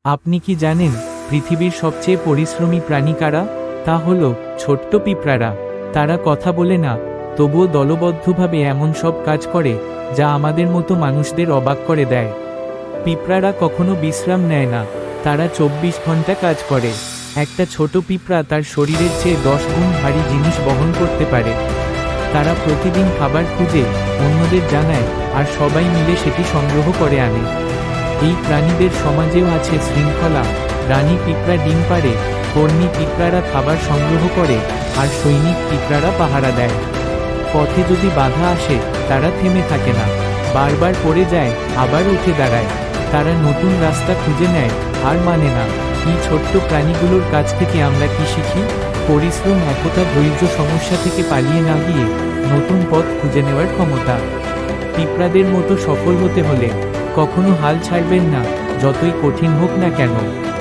আপনি কি জানেন পৃথিবীর সবচেয়ে পরিশ্রমী প্রাণী কারা? তা হলো ছোট্ট পিঁপড়ারা। তারা কথা বলে না, তবুও দলবদ্ধভাবে এমন সব কাজ করে যা আমাদের মতো মানুষদের অবাক করে দেয়। পিঁপড়ারা কখনো বিশ্রাম নেয় না, তারা 24 ঘন্টা কাজ করে। একটা ছোট পিঁপড়া তার শরীরের চেয়ে 10 গুণ ভারী জিনিস বহন করতে পারে। তারা প্রতিদিন খাবার খুঁজে অন্যদের জানায়, আর সবাই মিলে সেটি সংগ্রহ করে আনে। এই প্রাণীদের সমাজেও আছে শৃঙ্খলা। রানী পিঁপড়া ডিম পাড়ে, কর্মী পিঁপড়ারা খাবার সংগ্রহ করে, আর সৈনিক পিঁপড়ারা পাহারা দেয়। পথে যদি বাধা আসে, তারা থেমে থাকে না, বারবার পড়ে যায়, আবার উঠে দাঁড়ায়। তারা নতুন রাস্তা খুঁজে নেয়, আর মানে না। এই ছোট্ট প্রাণীগুলোর কাছ থেকে আমরা কি শিখি? পরিশ্রম, একতা, ধৈর্য, সমস্যা থেকে পালিয়ে না গিয়ে নতুন পথ খুঁজে নেওয়ার ক্ষমতা। পিঁপড়াদের মতো সফল হতে হলে কখনো হাল ছাড়বেন না, যতই কঠিন হোক না কেন।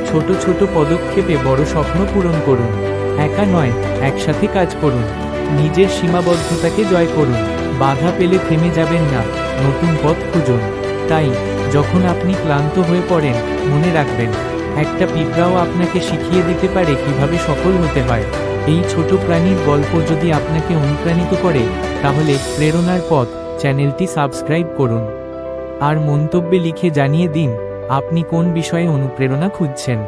ছোট ছোট পদক্ষেপে বড় স্বপ্ন পূরণ করুন। একা নয়, একসাথে কাজ করুন। নিজের সীমাবদ্ধতাকে জয় করুন। বাধা পেলে থেমে যাবেন না, নতুন পথ খুঁজুন। তাই যখন আপনি ক্লান্ত হয়ে পড়েন, মনে রাখবেন, একটা পিঁপড়াও আপনাকে শিখিয়ে দিতে পারে কিভাবে সফল হতে হয়। এই ছোট প্রাণীর গল্প যদি আপনাকে অনুপ্রাণিত করে, তাহলে প্রেরণার পথ চ্যানেলটি সাবস্ক্রাইব করুন। আর মন্তব্যে লিখে জানিয়ে দিন আপনি কোন বিষয়ে অনুপ্রেরণা খুঁজছেন।